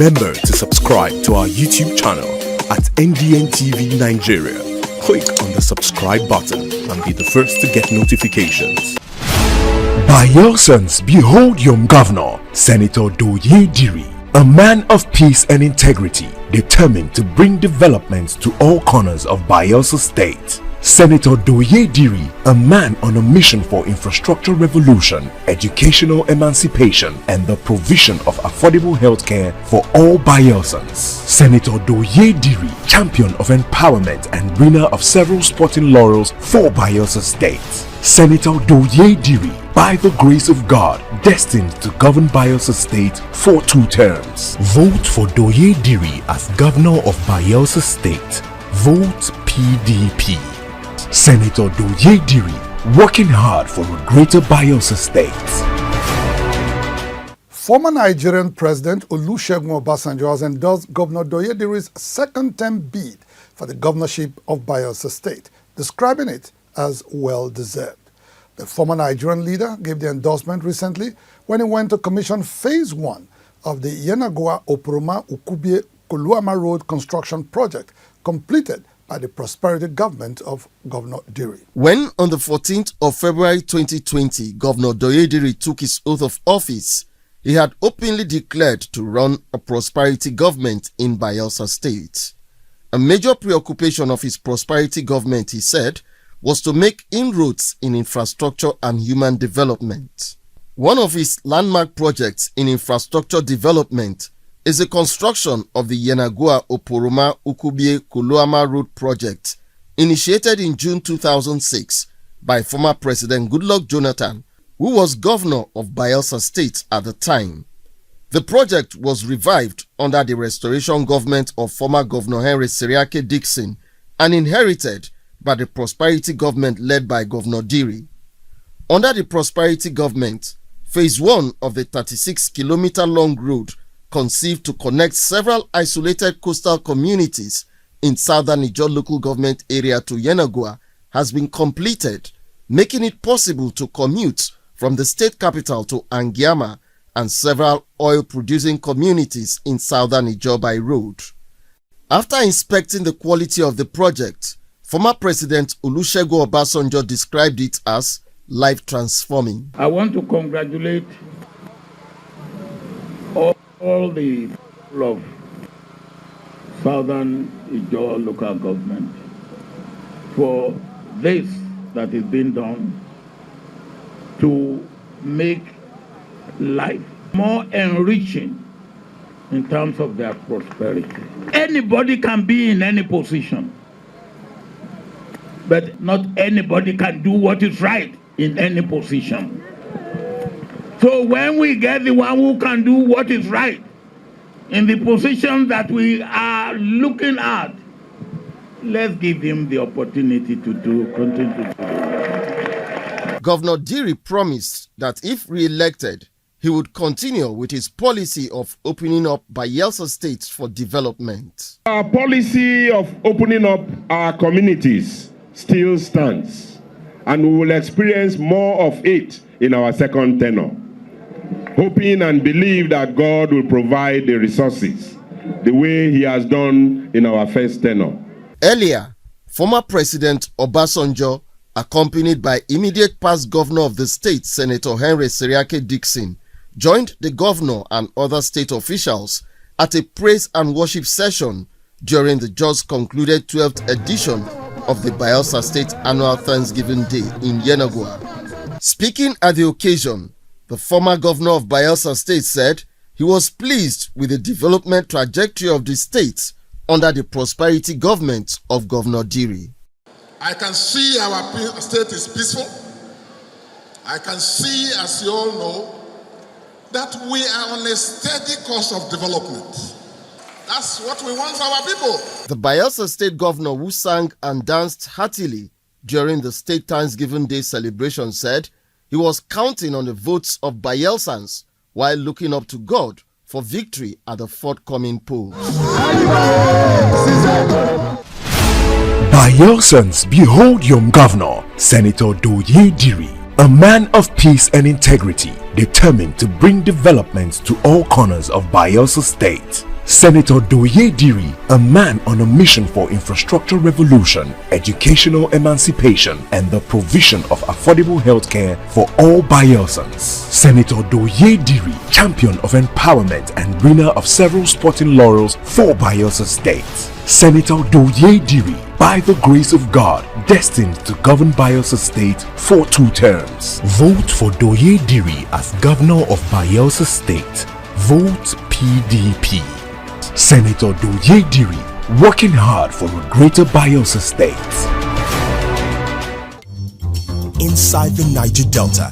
Remember to subscribe to our YouTube channel at NDN TV Nigeria. Click on the subscribe button and be the first to get notifications. Bayelsans, behold your governor, Senator Diri, a man of peace and integrity, determined to bring developments to all corners of Bayelsa State. Senator Diri, a man on a mission for infrastructure revolution, educational emancipation, and the provision of affordable healthcare for all Bayelsans. Senator Diri, champion of empowerment and winner of several sporting laurels for Bayelsa State. Senator Diri, by the grace of God, destined to govern Bayelsa State for 2 terms. Vote for Diri as Governor of Bayelsa State. Vote PDP. Senator Diri, working hard for a greater Bayelsa State. Former Nigerian President Olusegun Obasanjo has endorsed Governor Diri's 2nd-term bid for the governorship of Bayelsa State, describing it as well-deserved. The former Nigerian leader gave the endorsement recently when he went to commission Phase 1 of the Yenagoa-Oporoma-Ukubie-Koluama Road construction project completed by the prosperity government of Governor Diri. When on the 14th of February 2020, Governor Diri took his oath of office, he had openly declared to run a prosperity government in Bayelsa State. A major preoccupation of his prosperity government, he said, was to make inroads in infrastructure and human development. One of his landmark projects in infrastructure development is the construction of the Yenagoa-Oporoma-Ukubie-Koluama Road project, initiated in June 2006 by former President Goodluck Jonathan, who was governor of Bayelsa State at the time. The project was revived under the restoration government of former Governor Henry Seriake Dickson and inherited by the prosperity government led by Governor Diri. Under the prosperity government, Phase 1 of the 36-kilometer-long road conceived to connect several isolated coastal communities in southern Niger local government area to Yenagoa has been completed, making it possible to commute from the state capital to Angiama and several oil-producing communities in southern Niger by road. After inspecting the quality of the project, former President Olusegun Obasanjo described it as life-transforming. I want to congratulate all the people of Southern Niger local government for this that is being done to make life more enriching in terms of their prosperity. Anybody can be in any position, but not anybody can do what is right in any position. So when we get the one who can do what is right in the position that we are looking at, let's give him the opportunity to continue to do. Governor Diri promised that if re-elected, he would continue with his policy of opening up Bayelsa State for development. Our policy of opening up our communities still stands, and we will experience more of it in our 2nd tenure. Hoping and believe that God will provide the resources the way he has done in our 1st tenure. Earlier, former President Obasanjo, accompanied by immediate past governor of the state, Senator Henry Seriake Dickson, joined the governor and other state officials at a praise and worship session during the just concluded 12th edition of the Bayelsa State Annual Thanksgiving Day in Yenagoa. Speaking at the occasion, the former governor of Bayelsa State said he was pleased with the development trajectory of the state under the prosperity government of Governor Diri. I can see our state is peaceful. I can see, as you all know, that we are on a steady course of development. That's what we want for our people. The Bayelsa State governor, who sang and danced heartily during the State Thanksgiving Day celebration, said he was counting on the votes of Bayelsans while looking up to God for victory at the forthcoming polls. Bayelsans, behold your governor, Senator Diri, a man of peace and integrity, determined to bring developments to all corners of Bayelsa State. Senator Doye Diri, a man on a mission for infrastructure revolution, educational emancipation, and the provision of affordable healthcare for all Bayelsans. Senator Doye Diri, champion of empowerment and winner of several sporting laurels for Bayelsa State. Senator Doye Diri, by the grace of God, destined to govern Bayelsa State for 2 terms. Vote for Doye Diri as Governor of Bayelsa State. Vote PDP. Senator Doye Diri, working hard for a greater Bayelsa State. Inside the Niger Delta,